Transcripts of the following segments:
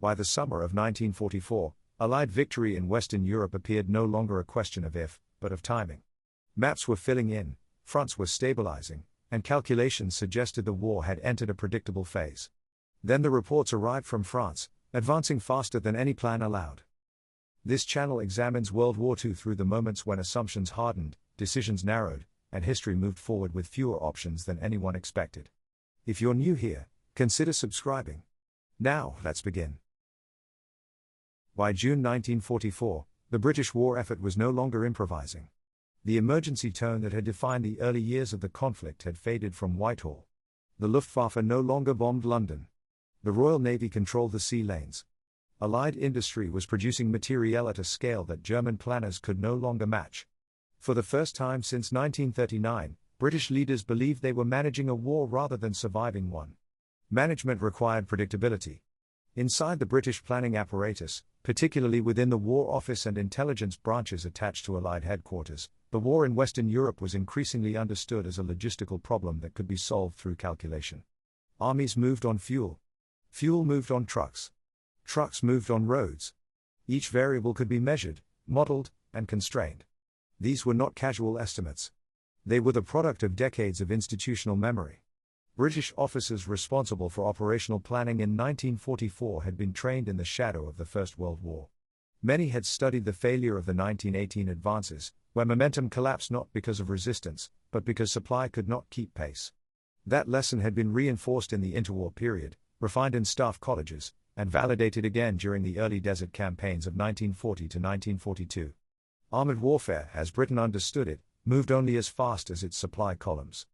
By the summer of 1944, Allied victory in Western Europe appeared no longer a question of if, but of timing. Maps were filling in, fronts were stabilizing, and calculations suggested the war had entered a predictable phase. Then the reports arrived from France, advancing faster than any plan allowed. This channel examines World War II through the moments when assumptions hardened, decisions narrowed, and history moved forward with fewer options than anyone expected. If you're new here, consider subscribing. Now, let's begin. By June 1944, the British war effort was no longer improvising. The emergency tone that had defined the early years of the conflict had faded from Whitehall. The Luftwaffe no longer bombed London. The Royal Navy controlled the sea lanes. Allied industry was producing materiel at a scale that German planners could no longer match. For the first time since 1939, British leaders believed they were managing a war rather than surviving one. Management required predictability. Inside the British planning apparatus, particularly within the War Office and intelligence branches attached to Allied headquarters, the war in Western Europe was increasingly understood as a logistical problem that could be solved through calculation. Armies moved on fuel. Fuel moved on trucks. Trucks moved on roads. Each variable could be measured, modeled, and constrained. These were not casual estimates. They were the product of decades of institutional memory. British officers responsible for operational planning in 1944 had been trained in the shadow of the First World War. Many had studied the failure of the 1918 advances, where momentum collapsed not because of resistance, but because supply could not keep pace. That lesson had been reinforced in the interwar period, refined in staff colleges, and validated again during the early desert campaigns of 1940 to 1942. Armored warfare, as Britain understood it, moved only as fast as its supply columns.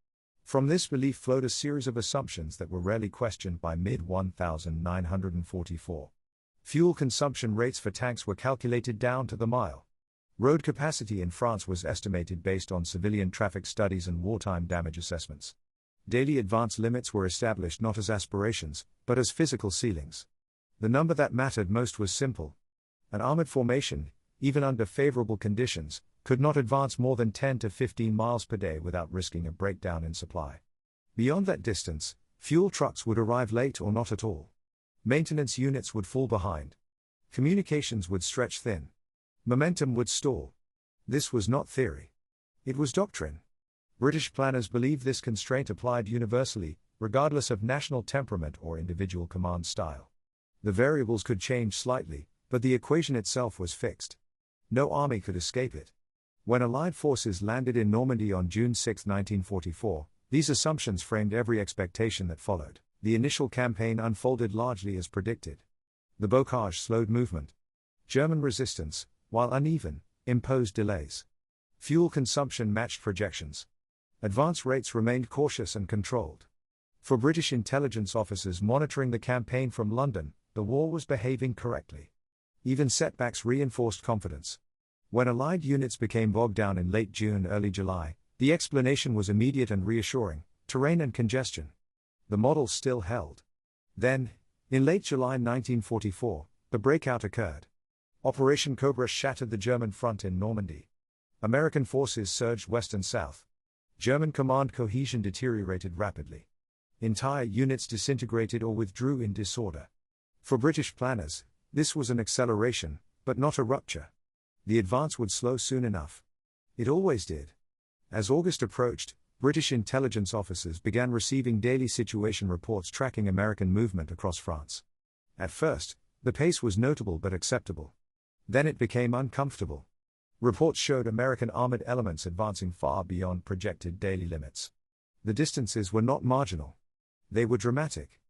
From this belief flowed a series of assumptions that were rarely questioned by mid-1944. Fuel consumption rates for tanks were calculated down to the mile. Road capacity in France was estimated based on civilian traffic studies and wartime damage assessments. Daily advance limits were established not as aspirations, but as physical ceilings. The number that mattered most was simple. An armored formation, even under favorable conditions, could not advance more than 10 to 15 miles per day without risking a breakdown in supply. Beyond that distance, fuel trucks would arrive late or not at all. Maintenance units would fall behind. Communications would stretch thin. Momentum would stall. This was not theory. It was doctrine. British planners believed this constraint applied universally, regardless of national temperament or individual command style. The variables could change slightly, but the equation itself was fixed. No army could escape it. When Allied forces landed in Normandy on June 6, 1944, these assumptions framed every expectation that followed. The initial campaign unfolded largely as predicted. The bocage slowed movement. German resistance, while uneven, imposed delays. Fuel consumption matched projections. Advance rates remained cautious and controlled. For British intelligence officers monitoring the campaign from London, the war was behaving correctly. Even setbacks reinforced confidence. When Allied units became bogged down in late June, early July, the explanation was immediate and reassuring: terrain and congestion. The model still held. Then, in late July 1944, the breakout occurred. Operation Cobra shattered the German front in Normandy. American forces surged west and south. German command cohesion deteriorated rapidly. Entire units disintegrated or withdrew in disorder. For British planners, this was an acceleration, but not a rupture. The advance would slow soon enough. It always did. As August approached, British intelligence officers began receiving daily situation reports tracking American movement across France. At first, the pace was notable but acceptable. Then it became uncomfortable. Reports showed American armored elements advancing far beyond projected daily limits. The distances were not marginal. They were dramatic.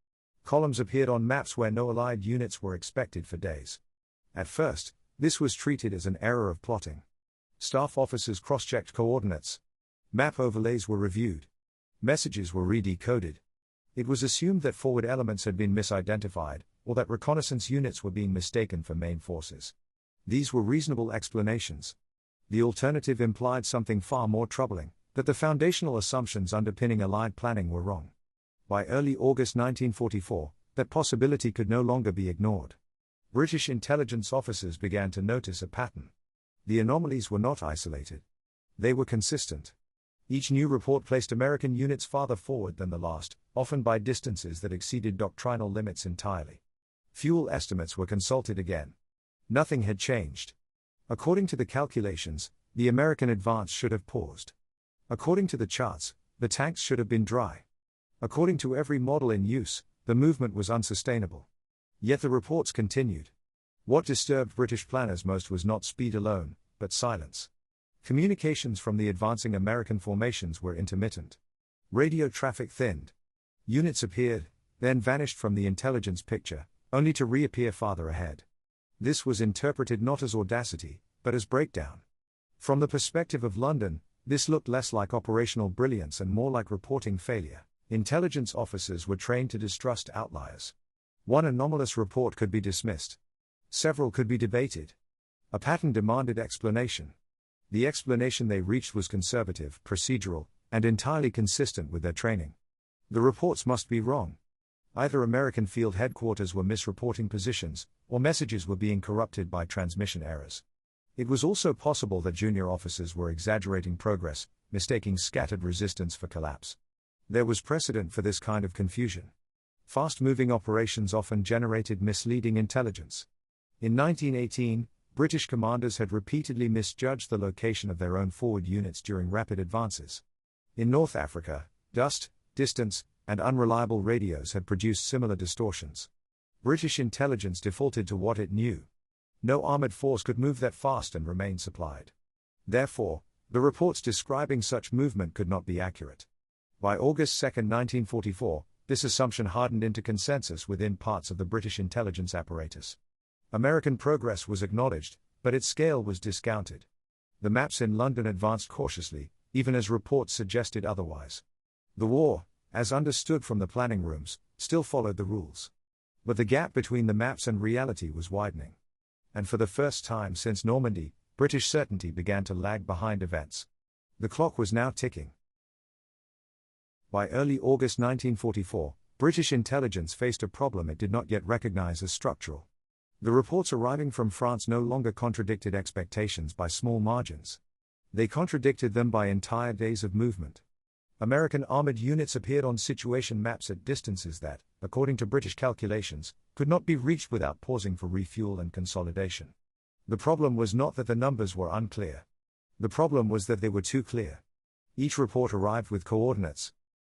Columns appeared on maps where no Allied units were expected for days. At first, this was treated as an error of plotting. Staff officers cross-checked coordinates. Map overlays were reviewed. Messages were re-decoded. It was assumed that forward elements had been misidentified, or that reconnaissance units were being mistaken for main forces. These were reasonable explanations. The alternative implied something far more troubling: that the foundational assumptions underpinning Allied planning were wrong. By early August 1944, that possibility could no longer be ignored. British intelligence officers began to notice a pattern. The anomalies were not isolated. They were consistent. Each new report placed American units farther forward than the last, often by distances that exceeded doctrinal limits entirely. Fuel estimates were consulted again. Nothing had changed. According to the calculations, the American advance should have paused. According to the charts, the tanks should have been dry. According to every model in use, the movement was unsustainable. Yet the reports continued. What disturbed British planners most was not speed alone, but silence. Communications from the advancing American formations were intermittent. Radio traffic thinned. Units appeared, then vanished from the intelligence picture, only to reappear farther ahead. This was interpreted not as audacity, but as breakdown. From the perspective of London, this looked less like operational brilliance and more like reporting failure. Intelligence officers were trained to distrust outliers. One anomalous report could be dismissed. Several could be debated. A Patton demanded explanation. The explanation they reached was conservative, procedural, and entirely consistent with their training. The reports must be wrong. Either American field headquarters were misreporting positions, or messages were being corrupted by transmission errors. It was also possible that junior officers were exaggerating progress, mistaking scattered resistance for collapse. There was precedent for this kind of confusion. Fast-moving operations often generated misleading intelligence. In 1918, British commanders had repeatedly misjudged the location of their own forward units during rapid advances. In North Africa, dust, distance, and unreliable radios had produced similar distortions. British intelligence defaulted to what it knew. No armored force could move that fast and remain supplied. Therefore, the reports describing such movement could not be accurate. By August 2, 1944, this assumption hardened into consensus within parts of the British intelligence apparatus. American progress was acknowledged, but its scale was discounted. The maps in London advanced cautiously, even as reports suggested otherwise. The war, as understood from the planning rooms, still followed the rules. But the gap between the maps and reality was widening. And for the first time since Normandy, British certainty began to lag behind events. The clock was now ticking. By early August 1944, British intelligence faced a problem it did not yet recognize as structural. The reports arriving from France no longer contradicted expectations by small margins. They contradicted them by entire days of movement. American armored units appeared on situation maps at distances that, according to British calculations, could not be reached without pausing for refuel and consolidation. The problem was not that the numbers were unclear. The problem was that they were too clear. Each report arrived with coordinates.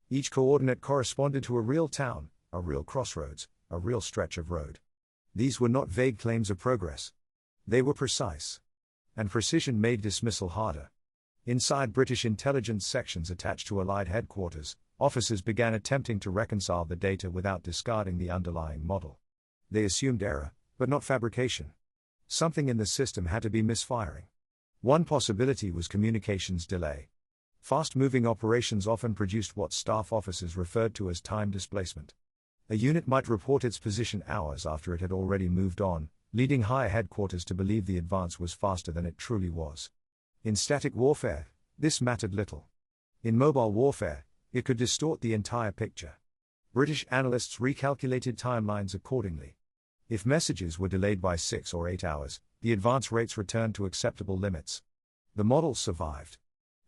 Each coordinate corresponded to a real town, a real crossroads, a real stretch of road. These were not vague claims of progress. They were precise. And precision made dismissal harder. Inside British intelligence sections attached to Allied headquarters, officers began attempting to reconcile the data without discarding the underlying model. They assumed error, but not fabrication. Something in the system had to be misfiring. One possibility was communications delay. Fast-moving operations often produced what staff officers referred to as time displacement. A unit might report its position hours after it had already moved on, leading higher headquarters to believe the advance was faster than it truly was. In static warfare, this mattered little. In mobile warfare, it could distort the entire picture. British analysts recalculated timelines accordingly. If messages were delayed by 6 or 8 hours, the advance rates returned to acceptable limits. The model survived.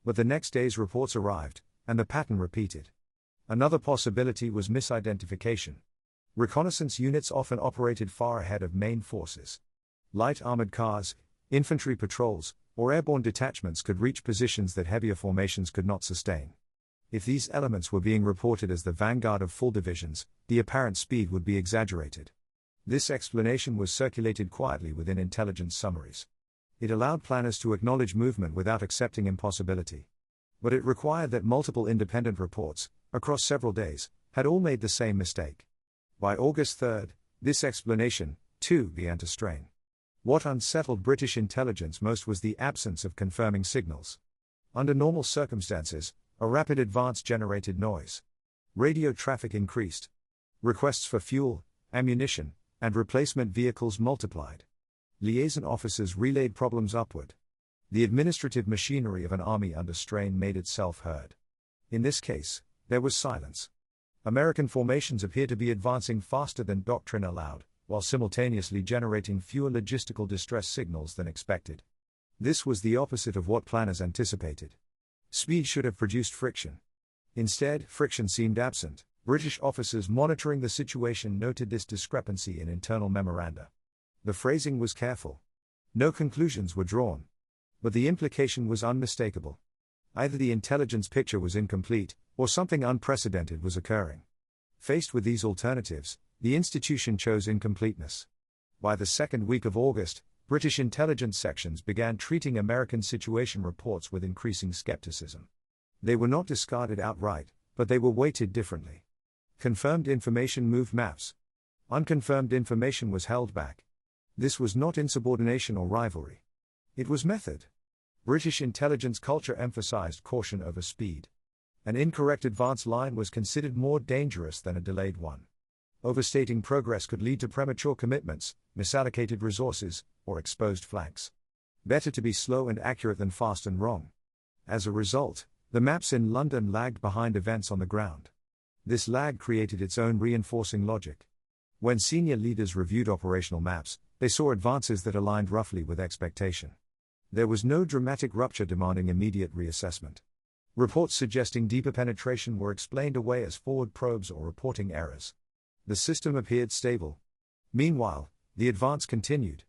But the next day's reports arrived, and the pattern repeated. Another possibility was misidentification. Reconnaissance units often operated far ahead of main forces. Light armored cars, infantry patrols, or airborne detachments could reach positions that heavier formations could not sustain. If these elements were being reported as the vanguard of full divisions, the apparent speed would be exaggerated. This explanation was circulated quietly within intelligence summaries. It allowed planners to acknowledge movement without accepting impossibility. But it required that multiple independent reports, across several days, had all made the same mistake. By August 3, this explanation, too, began to strain. What unsettled British intelligence most was the absence of confirming signals. Under normal circumstances, a rapid advance generated noise. Radio traffic increased. Requests for fuel, ammunition, and replacement vehicles multiplied. Liaison officers relayed problems upward. The administrative machinery of an army under strain made itself heard. In this case, there was silence. American formations appeared to be advancing faster than doctrine allowed, while simultaneously generating fewer logistical distress signals than expected. This was the opposite of what planners anticipated. Speed should have produced friction. Instead, friction seemed absent, British officers monitoring the situation noted this discrepancy in internal memoranda. The phrasing was careful. No conclusions were drawn. But the implication was unmistakable. Either the intelligence picture was incomplete, or something unprecedented was occurring. Faced with these alternatives, the institution chose incompleteness. By the second week of August, British intelligence sections began treating American situation reports with increasing skepticism. They were not discarded outright, but they were weighted differently. Confirmed information moved maps. Unconfirmed information was held back. This was not insubordination or rivalry. It was method. British intelligence culture emphasized caution over speed. An incorrect advance line was considered more dangerous than a delayed one. Overstating progress could lead to premature commitments, misallocated resources, or exposed flanks. Better to be slow and accurate than fast and wrong. As a result, the maps in London lagged behind events on the ground. This lag created its own reinforcing logic. When senior leaders reviewed operational maps, they saw advances that aligned roughly with expectation. There was no dramatic rupture demanding immediate reassessment. Reports suggesting deeper penetration were explained away as forward probes or reporting errors. The system appeared stable. Meanwhile, the advance continued.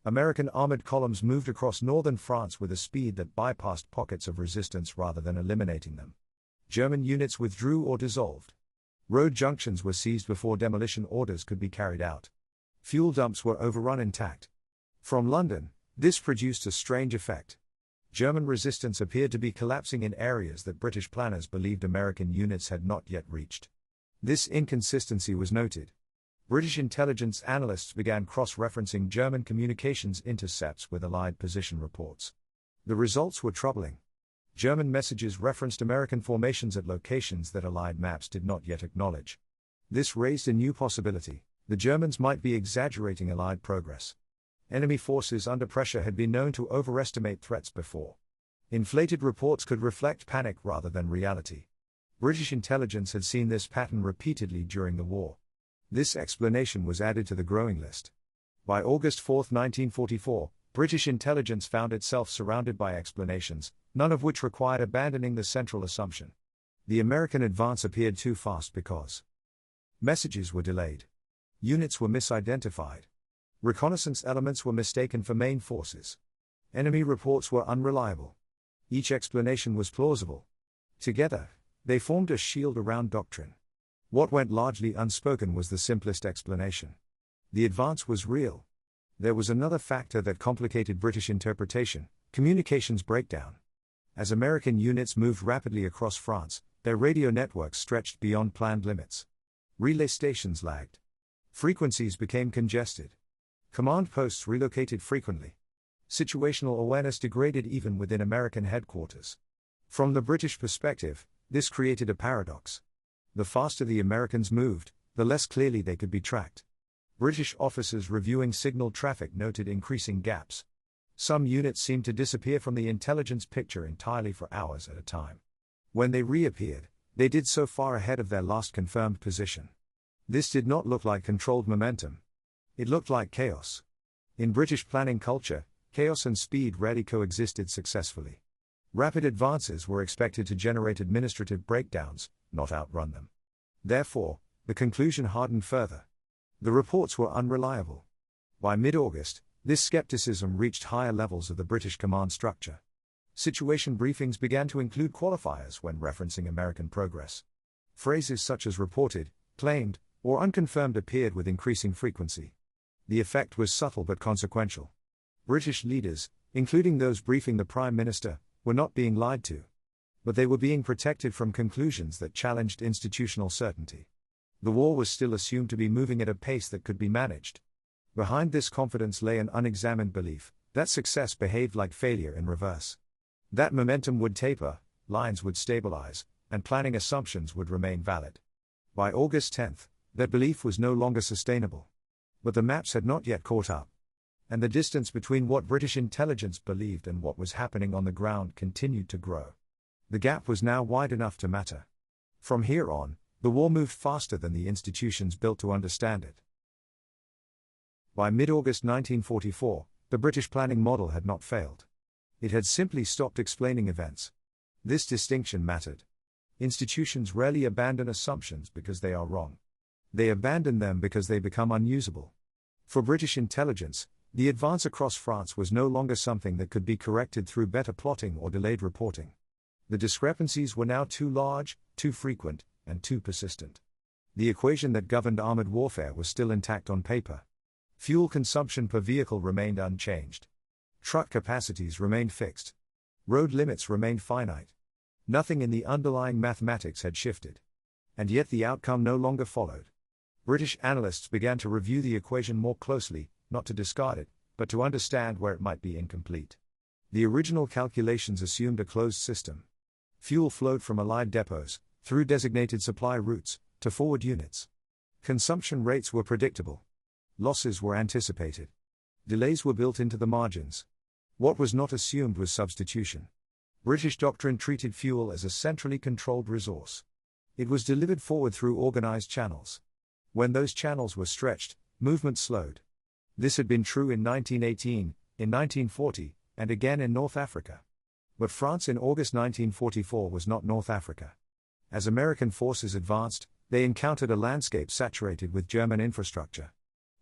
American armored columns moved across northern France with a speed that bypassed pockets of resistance rather than eliminating them. German units withdrew or dissolved. Road junctions were seized before demolition orders could be carried out. Fuel dumps were overrun intact. From London, this produced a strange effect. German resistance appeared to be collapsing in areas that British planners believed American units had not yet reached. This inconsistency was noted. British intelligence analysts began cross-referencing German communications intercepts with Allied position reports. The results were troubling. German messages referenced American formations at locations that Allied maps did not yet acknowledge. This raised a new possibility: the Germans might be exaggerating Allied progress. Enemy forces under pressure had been known to overestimate threats before. Inflated reports could reflect panic rather than reality. British intelligence had seen this pattern repeatedly during the war. This explanation was added to the growing list. By August 4, 1944, British intelligence found itself surrounded by explanations, none of which required abandoning the central assumption. The American advance appeared too fast because messages were delayed. Units were misidentified. Reconnaissance elements were mistaken for main forces. Enemy reports were unreliable. Each explanation was plausible. Together, they formed a shield around doctrine. What went largely unspoken was the simplest explanation. The advance was real. There was another factor that complicated British interpretation: communications breakdown. As American units moved rapidly across France, their radio networks stretched beyond planned limits. Relay stations lagged. Frequencies became congested. Command posts relocated frequently. Situational awareness degraded even within American headquarters. From the British perspective, this created a paradox. The faster the Americans moved, the less clearly they could be tracked. British officers reviewing signal traffic noted increasing gaps. Some units seemed to disappear from the intelligence picture entirely for hours at a time. When they reappeared, they did so far ahead of their last confirmed position. This did not look like controlled momentum. It looked like chaos. In British planning culture, chaos and speed rarely coexisted successfully. Rapid advances were expected to generate administrative breakdowns, not outrun them. Therefore, the conclusion hardened further. The reports were unreliable. By mid-August, this skepticism reached higher levels of the British command structure. Situation briefings began to include qualifiers when referencing American progress. Phrases such as reported, claimed, or unconfirmed appeared with increasing frequency. The effect was subtle but consequential. British leaders, including those briefing the Prime Minister, were not being lied to. But they were being protected from conclusions that challenged institutional certainty. The war was still assumed to be moving at a pace that could be managed. Behind this confidence lay an unexamined belief that success behaved like failure in reverse. That momentum would taper, lines would stabilize, and planning assumptions would remain valid. By August 10, that belief was no longer sustainable. But the maps had not yet caught up. And the distance between what British intelligence believed and what was happening on the ground continued to grow. The gap was now wide enough to matter. From here on, the war moved faster than the institutions built to understand it. By mid-August 1944, the British planning model had not failed. It had simply stopped explaining events. This distinction mattered. Institutions rarely abandon assumptions because they are wrong. They abandon them because they become unusable. For British intelligence, the advance across France was no longer something that could be corrected through better plotting or delayed reporting. The discrepancies were now too large, too frequent, and too persistent. The equation that governed armored warfare was still intact on paper. Fuel consumption per vehicle remained unchanged. Truck capacities remained fixed. Road limits remained finite. Nothing in the underlying mathematics had shifted. And yet the outcome no longer followed. British analysts began to review the equation more closely, not to discard it, but to understand where it might be incomplete. The original calculations assumed a closed system. Fuel flowed from Allied depots, through designated supply routes, to forward units. Consumption rates were predictable. Losses were anticipated. Delays were built into the margins. What was not assumed was substitution. British doctrine treated fuel as a centrally controlled resource. It was delivered forward through organized channels. When those channels were stretched, movement slowed. This had been true in 1918, in 1940, and again in North Africa. But France in August 1944 was not North Africa. As American forces advanced, they encountered a landscape saturated with German infrastructure.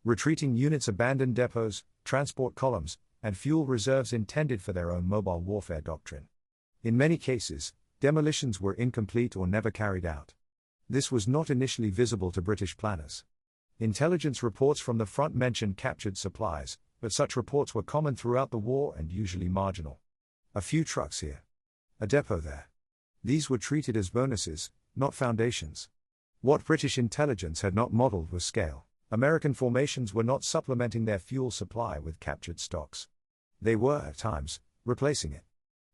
Retreating units abandoned depots, transport columns, and fuel reserves intended for their own mobile warfare doctrine. In many cases, demolitions were incomplete or never carried out. This was not initially visible to British planners. Intelligence reports from the front mentioned captured supplies, but such reports were common throughout the war and usually marginal. A few trucks here. A depot there. These were treated as bonuses, not foundations. What British intelligence had not modeled was scale. American formations were not supplementing their fuel supply with captured stocks. They were, at times, replacing it.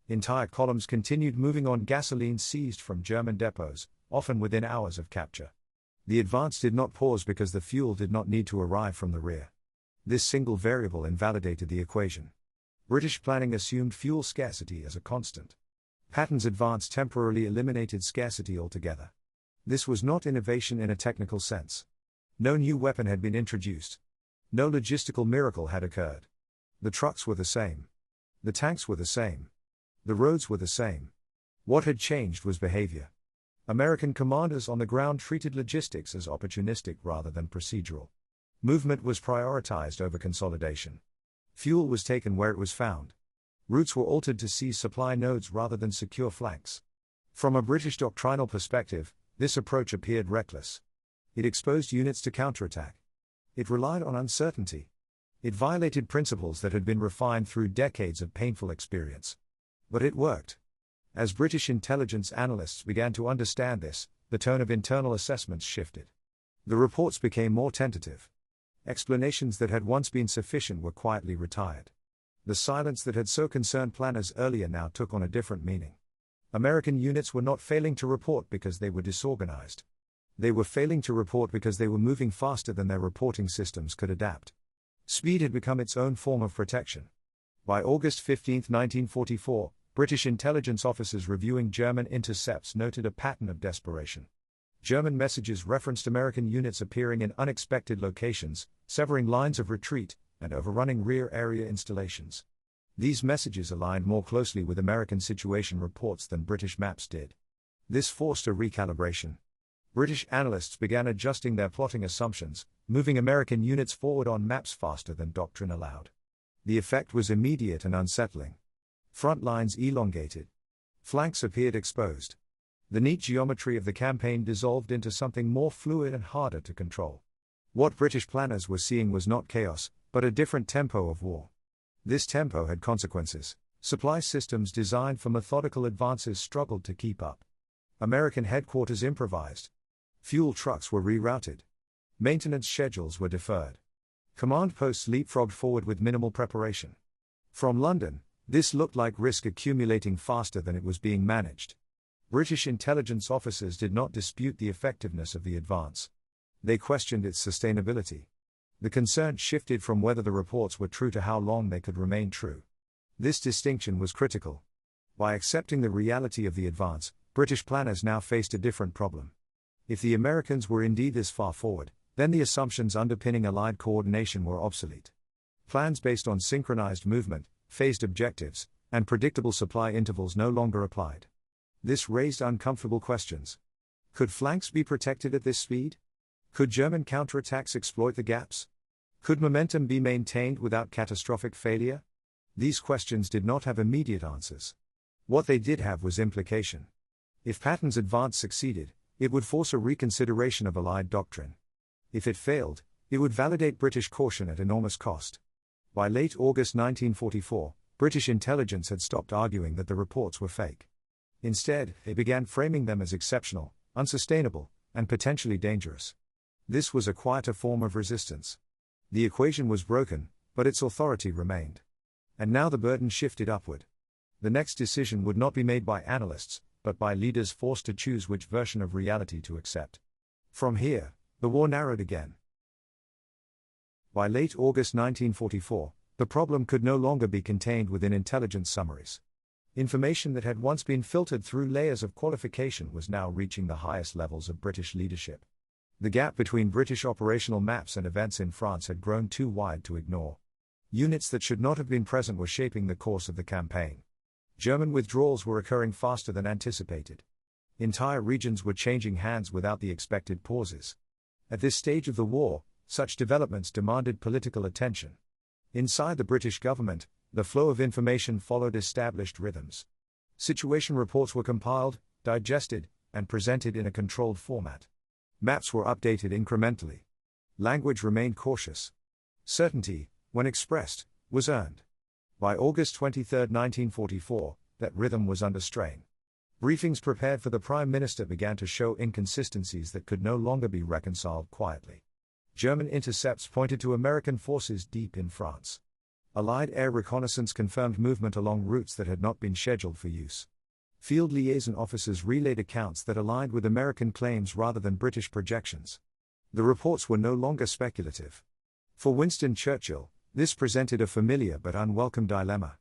Entire columns continued moving on gasoline seized from German depots, often within hours of capture. The advance did not pause because the fuel did not need to arrive from the rear. This single variable invalidated the equation. British planning assumed fuel scarcity as a constant. Patton's advance temporarily eliminated scarcity altogether. This was not innovation in a technical sense. No new weapon had been introduced. No logistical miracle had occurred. The trucks were the same. The tanks were the same. The roads were the same. What had changed was behavior. American commanders on the ground treated logistics as opportunistic rather than procedural. Movement was prioritized over consolidation. Fuel was taken where it was found. Routes were altered to seize supply nodes rather than secure flanks. From a British doctrinal perspective, this approach appeared reckless. It exposed units to counterattack. It relied on uncertainty. It violated principles that had been refined through decades of painful experience. But it worked. As British intelligence analysts began to understand this, the tone of internal assessments shifted. The reports became more tentative. Explanations that had once been sufficient were quietly retired. The silence that had so concerned planners earlier now took on a different meaning. American units were not failing to report because they were disorganized. They were failing to report because they were moving faster than their reporting systems could adapt. Speed had become its own form of protection. By August 15, 1944, British intelligence officers reviewing German intercepts noted a pattern of desperation. German messages referenced American units appearing in unexpected locations, severing lines of retreat, and overrunning rear area installations. These messages aligned more closely with American situation reports than British maps did. This forced a recalibration. British analysts began adjusting their plotting assumptions, moving American units forward on maps faster than doctrine allowed. The effect was immediate and unsettling. Front lines elongated. Flanks appeared exposed. The neat geometry of the campaign dissolved into something more fluid and harder to control. What British planners were seeing was not chaos, but a different tempo of war. This tempo had consequences. Supply systems designed for methodical advances struggled to keep up. American headquarters improvised. Fuel trucks were rerouted. Maintenance schedules were deferred. Command posts leapfrogged forward with minimal preparation. From London, this looked like risk accumulating faster than it was being managed. British intelligence officers did not dispute the effectiveness of the advance. They questioned its sustainability. The concern shifted from whether the reports were true to how long they could remain true. This distinction was critical. By accepting the reality of the advance, British planners now faced a different problem. If the Americans were indeed this far forward, then the assumptions underpinning Allied coordination were obsolete. Plans based on synchronized movement, phased objectives, and predictable supply intervals no longer applied. This raised uncomfortable questions. Could flanks be protected at this speed? Could German counterattacks exploit the gaps? Could momentum be maintained without catastrophic failure? These questions did not have immediate answers. What they did have was implication. If Patton's advance succeeded, it would force a reconsideration of Allied doctrine. If it failed, it would validate British caution at enormous cost. By late August 1944, British intelligence had stopped arguing that the reports were fake. Instead, they began framing them as exceptional, unsustainable, and potentially dangerous. This was a quieter form of resistance. The equation was broken, but its authority remained. And now the burden shifted upward. The next decision would not be made by analysts, but by leaders forced to choose which version of reality to accept. From here, the war narrowed again. By late August 1944, the problem could no longer be contained within intelligence summaries. Information that had once been filtered through layers of qualification was now reaching the highest levels of British leadership. The gap between British operational maps and events in France had grown too wide to ignore. Units that should not have been present were shaping the course of the campaign. German withdrawals were occurring faster than anticipated. Entire regions were changing hands without the expected pauses. At this stage of the war, such developments demanded political attention. Inside the British government, the flow of information followed established rhythms. Situation reports were compiled, digested, and presented in a controlled format. Maps were updated incrementally. Language remained cautious. Certainty, when expressed, was earned. By August 23, 1944, that rhythm was under strain. Briefings prepared for the Prime Minister began to show inconsistencies that could no longer be reconciled quietly. German intercepts pointed to American forces deep in France. Allied air reconnaissance confirmed movement along routes that had not been scheduled for use. Field liaison officers relayed accounts that aligned with American claims rather than British projections. The reports were no longer speculative. For Winston Churchill, this presented a familiar but unwelcome dilemma.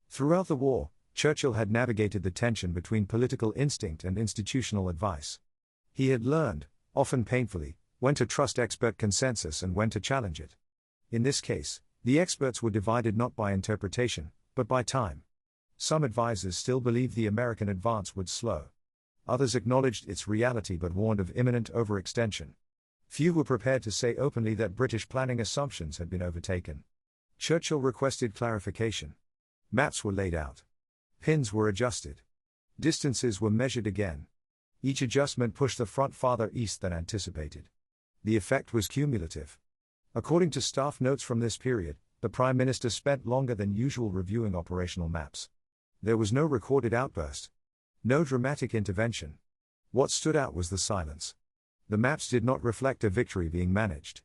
Throughout the war, Churchill had navigated the tension between political instinct and institutional advice. He had learned, often painfully, when to trust expert consensus and when to challenge it. In this case, the experts were divided not by interpretation, but by time. Some advisors still believed the American advance would slow. Others acknowledged its reality but warned of imminent overextension. Few were prepared to say openly that British planning assumptions had been overtaken. Churchill requested clarification. Maps were laid out. Pins were adjusted. Distances were measured again. Each adjustment pushed the front farther east than anticipated. The effect was cumulative. According to staff notes from this period, the Prime Minister spent longer than usual reviewing operational maps. There was no recorded outburst. No dramatic intervention. What stood out was the silence. The maps did not reflect a victory being managed.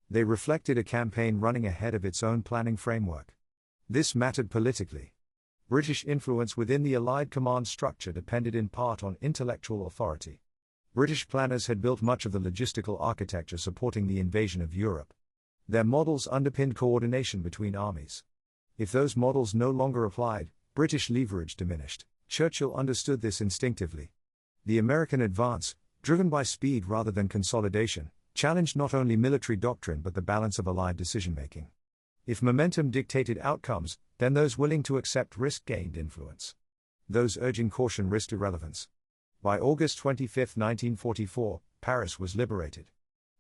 They reflected a campaign running ahead of its own planning framework. This mattered politically. British influence within the Allied command structure depended in part on intellectual authority. British planners had built much of the logistical architecture supporting the invasion of Europe. Their models underpinned coordination between armies. If those models no longer applied, British leverage diminished. Churchill understood this instinctively. The American advance, driven by speed rather than consolidation, challenged not only military doctrine but the balance of Allied decision-making. If momentum dictated outcomes, then those willing to accept risk gained influence. Those urging caution risked irrelevance. By August 25, 1944, Paris was liberated.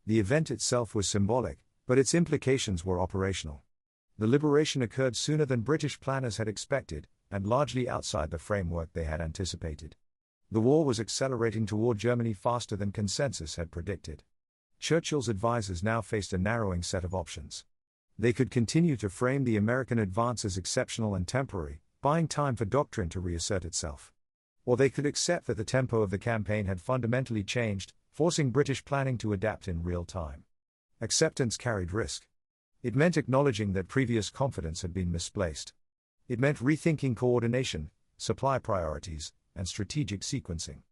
The event itself was symbolic, but its implications were operational. The liberation occurred sooner than British planners had expected, and largely outside the framework they had anticipated. The war was accelerating toward Germany faster than consensus had predicted. Churchill's advisors now faced a narrowing set of options. They could continue to frame the American advance as exceptional and temporary, buying time for doctrine to reassert itself. Or they could accept that the tempo of the campaign had fundamentally changed, forcing British planning to adapt in real time. Acceptance carried risk. It meant acknowledging that previous confidence had been misplaced. It meant rethinking coordination, supply priorities, and strategic sequencing.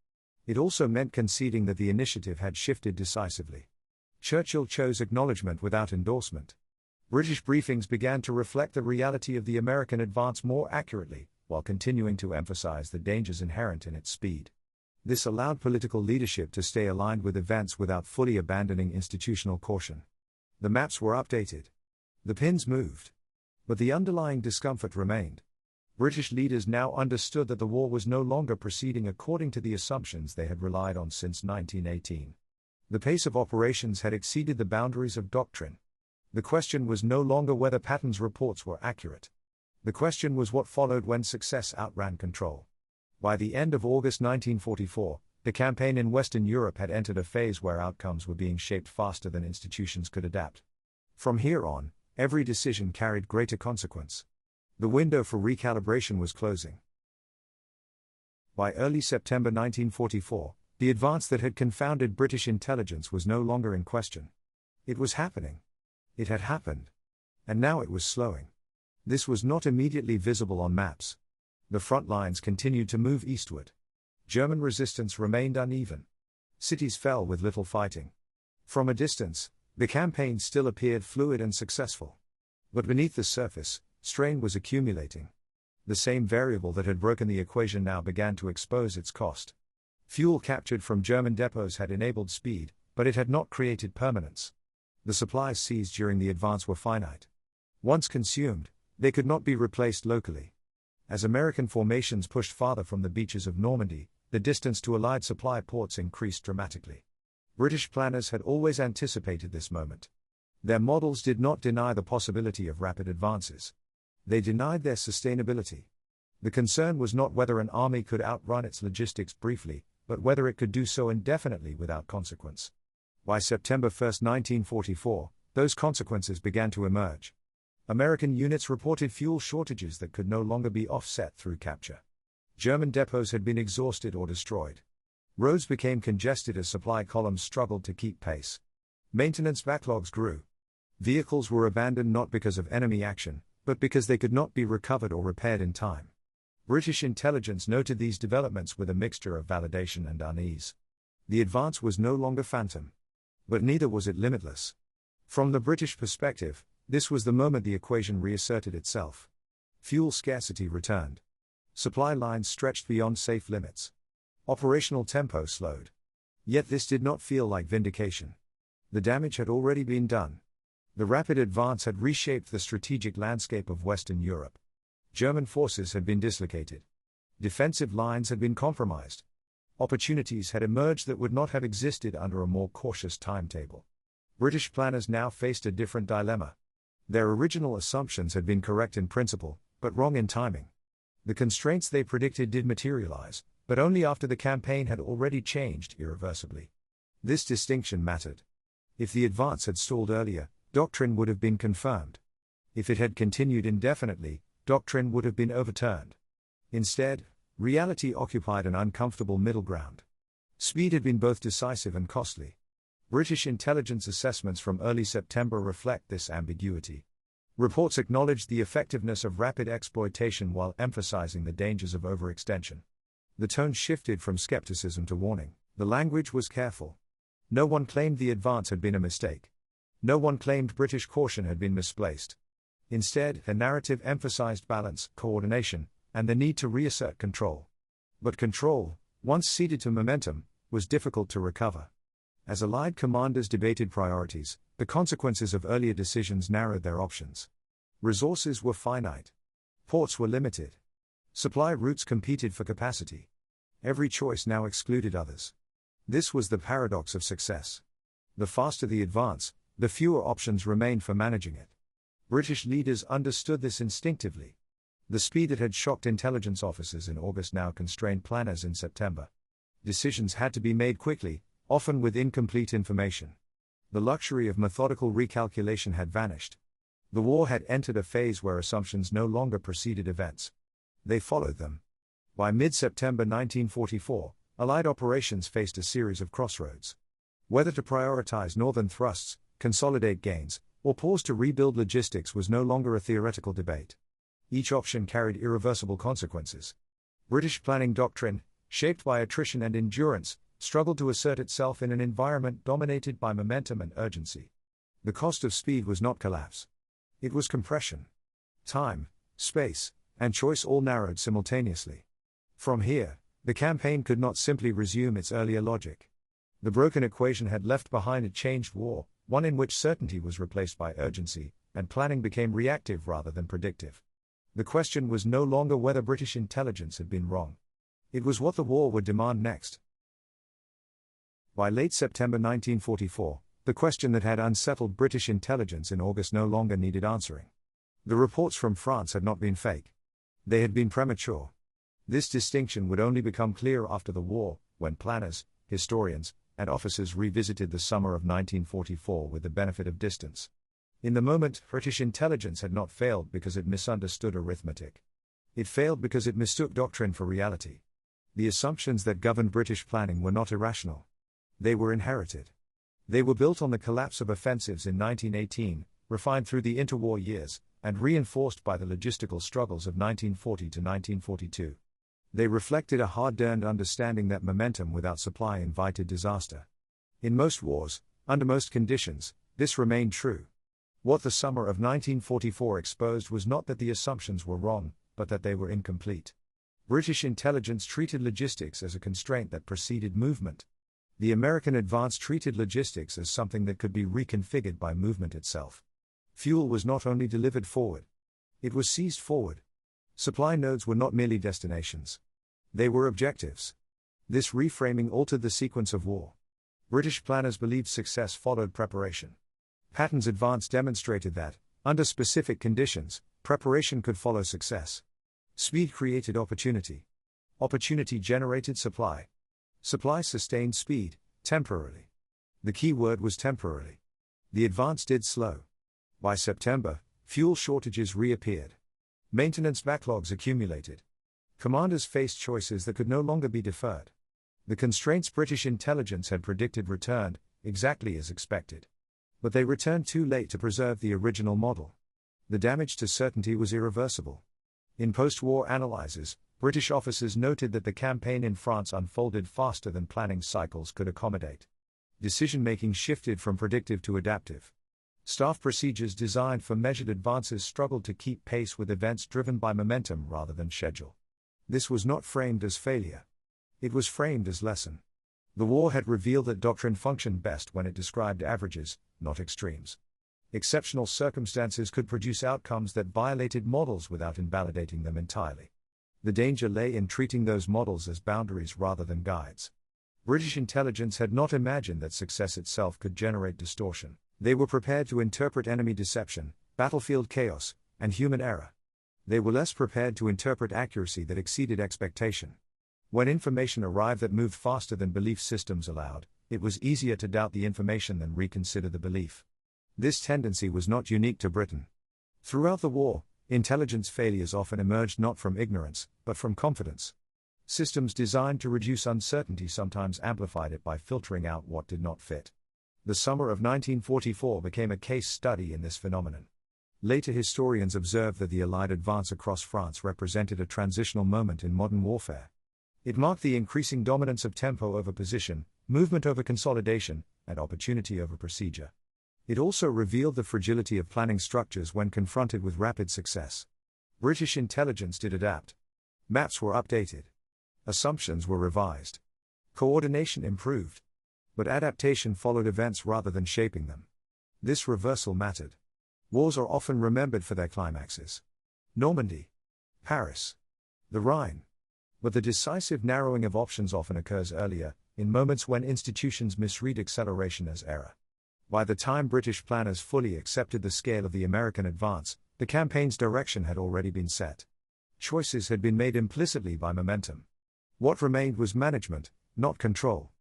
It also meant conceding that the initiative had shifted decisively. Churchill chose acknowledgement without endorsement. British briefings began to reflect the reality of the American advance more accurately, while continuing to emphasize the dangers inherent in its speed. This allowed political leadership to stay aligned with events without fully abandoning institutional caution. The maps were updated. The pins moved. But the underlying discomfort remained. British leaders now understood that the war was no longer proceeding according to the assumptions they had relied on since 1918. The pace of operations had exceeded the boundaries of doctrine. The question was no longer whether Patton's reports were accurate. The question was what followed when success outran control. By the end of August 1944, the campaign in Western Europe had entered a phase where outcomes were being shaped faster than institutions could adapt. From here on, every decision carried greater consequence. The window for recalibration was closing. By early September 1944, the advance that had confounded British intelligence was no longer in question. It was happening. It had happened. And now it was slowing. This was not immediately visible on maps. The front lines continued to move eastward. German resistance remained uneven. Cities fell with little fighting. From a distance, the campaign still appeared fluid and successful. But beneath the surface, strain was accumulating. The same variable that had broken the equation now began to expose its cost. Fuel captured from German depots had enabled speed, but it had not created permanence. The supplies seized during the advance were finite. Once consumed, they could not be replaced locally. As American formations pushed farther from the beaches of Normandy, the distance to Allied supply ports increased dramatically. British planners had always anticipated this moment. Their models did not deny the possibility of rapid advances. They denied their sustainability. The concern was not whether an army could outrun its logistics briefly, but whether it could do so indefinitely without consequence. By September 1, 1944, those consequences began to emerge. American units reported fuel shortages that could no longer be offset through capture. German depots had been exhausted or destroyed. Roads became congested as supply columns struggled to keep pace. Maintenance backlogs grew. Vehicles were abandoned not because of enemy action, but because they could not be recovered or repaired in time. British intelligence noted these developments with a mixture of validation and unease. The advance was no longer phantom. But neither was it limitless. From the British perspective, this was the moment the equation reasserted itself. Fuel scarcity returned. Supply lines stretched beyond safe limits. Operational tempo slowed. Yet this did not feel like vindication. The damage had already been done. The rapid advance had reshaped the strategic landscape of Western Europe. German forces had been dislocated. Defensive lines had been compromised. Opportunities had emerged that would not have existed under a more cautious timetable. British planners now faced a different dilemma. Their original assumptions had been correct in principle, but wrong in timing. The constraints they predicted did materialize, but only after the campaign had already changed irreversibly. This distinction mattered. If the advance had stalled earlier, doctrine would have been confirmed. If it had continued indefinitely, doctrine would have been overturned. Instead, reality occupied an uncomfortable middle ground. Speed had been both decisive and costly. British intelligence assessments from early September reflect this ambiguity. Reports acknowledged the effectiveness of rapid exploitation while emphasizing the dangers of overextension. The tone shifted from skepticism to warning. The language was careful. No one claimed the advance had been a mistake. No one claimed British caution had been misplaced. Instead, the narrative emphasized balance, coordination, and the need to reassert control. But control, once ceded to momentum, was difficult to recover. As Allied commanders debated priorities, the consequences of earlier decisions narrowed their options. Resources were finite. Ports were limited. Supply routes competed for capacity. Every choice now excluded others. This was the paradox of success. The faster the advance, the fewer options remained for managing it. British leaders understood this instinctively. The speed that had shocked intelligence officers in August now constrained planners in September. Decisions had to be made quickly, often with incomplete information. The luxury of methodical recalculation had vanished. The war had entered a phase where assumptions no longer preceded events. They followed them. By mid-September 1944, Allied operations faced a series of crossroads. Whether to prioritize northern thrusts, consolidate gains, or pause to rebuild logistics was no longer a theoretical debate. Each option carried irreversible consequences. British planning doctrine, shaped by attrition and endurance, struggled to assert itself in an environment dominated by momentum and urgency. The cost of speed was not collapse. It was compression. Time, space, and choice all narrowed simultaneously. From here, the campaign could not simply resume its earlier logic. The broken equation had left behind a changed war, one in which certainty was replaced by urgency, and planning became reactive rather than predictive. The question was no longer whether British intelligence had been wrong. It was what the war would demand next. By late September 1944, the question that had unsettled British intelligence in August no longer needed answering. The reports from France had not been fake. They had been premature. This distinction would only become clear after the war, when planners, historians, and officers revisited the summer of 1944 with the benefit of distance. In the moment, British intelligence had not failed because it misunderstood arithmetic. It failed because it mistook doctrine for reality. The assumptions that governed British planning were not irrational. They were inherited. They were built on the collapse of offensives in 1918, refined through the interwar years, and reinforced by the logistical struggles of 1940 to 1942. They reflected a hard-earned understanding that momentum without supply invited disaster. In most wars, under most conditions, this remained true. What the summer of 1944 exposed was not that the assumptions were wrong, but that they were incomplete. British intelligence treated logistics as a constraint that preceded movement. The American advance treated logistics as something that could be reconfigured by movement itself. Fuel was not only delivered forward, it was seized forward. Supply nodes were not merely destinations. They were objectives. This reframing altered the sequence of war. British planners believed success followed preparation. Patton's advance demonstrated that, under specific conditions, preparation could follow success. Speed created opportunity. Opportunity generated supply. Supply sustained speed, temporarily. The key word was temporarily. The advance did slow. By September, fuel shortages reappeared. Maintenance backlogs accumulated. Commanders faced choices that could no longer be deferred. The constraints British intelligence had predicted returned, exactly as expected. But they returned too late to preserve the original model. The damage to certainty was irreversible. In post-war analyses, British officers noted that the campaign in France unfolded faster than planning cycles could accommodate. Decision-making shifted from predictive to adaptive. Staff procedures designed for measured advances struggled to keep pace with events driven by momentum rather than schedule. This was not framed as failure. It was framed as lesson. The war had revealed that doctrine functioned best when it described averages, not extremes. Exceptional circumstances could produce outcomes that violated models without invalidating them entirely. The danger lay in treating those models as boundaries rather than guides. British intelligence had not imagined that success itself could generate distortion. They were prepared to interpret enemy deception, battlefield chaos, and human error. They were less prepared to interpret accuracy that exceeded expectation. When information arrived that moved faster than belief systems allowed, it was easier to doubt the information than reconsider the belief. This tendency was not unique to Britain. Throughout the war, intelligence failures often emerged not from ignorance, but from confidence. Systems designed to reduce uncertainty sometimes amplified it by filtering out what did not fit. The summer of 1944 became a case study in this phenomenon. Later historians observed that the Allied advance across France represented a transitional moment in modern warfare. It marked the increasing dominance of tempo over position, movement over consolidation, and opportunity over procedure. It also revealed the fragility of planning structures when confronted with rapid success. British intelligence did adapt. Maps were updated. Assumptions were revised. Coordination improved. But adaptation followed events rather than shaping them. This reversal mattered. Wars are often remembered for their climaxes. Normandy. Paris. The Rhine. But the decisive narrowing of options often occurs earlier, in moments when institutions misread acceleration as error. By the time British planners fully accepted the scale of the American advance, the campaign's direction had already been set. Choices had been made implicitly by momentum. What remained was management, not control.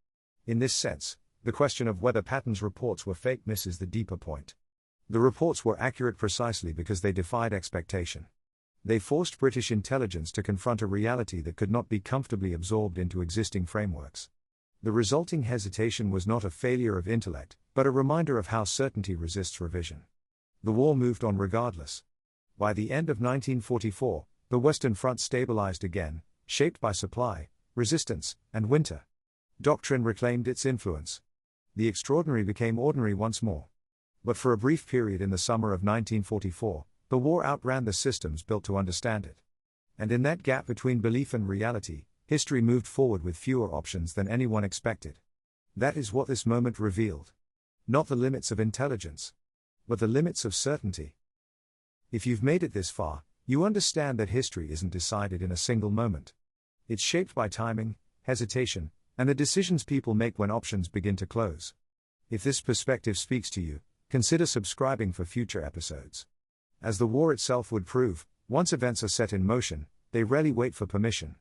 In this sense, the question of whether Patton's reports were fake misses the deeper point. The reports were accurate precisely because they defied expectation. They forced British intelligence to confront a reality that could not be comfortably absorbed into existing frameworks. The resulting hesitation was not a failure of intellect, but a reminder of how certainty resists revision. The war moved on regardless. By the end of 1944, the Western Front stabilized again, shaped by supply, resistance, and winter. Doctrine reclaimed its influence. The extraordinary became ordinary once more. But for a brief period in the summer of 1944, the war outran the systems built to understand it. And in that gap between belief and reality, history moved forward with fewer options than anyone expected. That is what this moment revealed. Not the limits of intelligence, but the limits of certainty. If you've made it this far, You understand that history isn't decided in a single moment. It's shaped by timing, hesitation, and the decisions people make when options begin to close. If this perspective speaks to you, consider subscribing for future episodes. As the war itself would prove, once events are set in motion, they rarely wait for permission.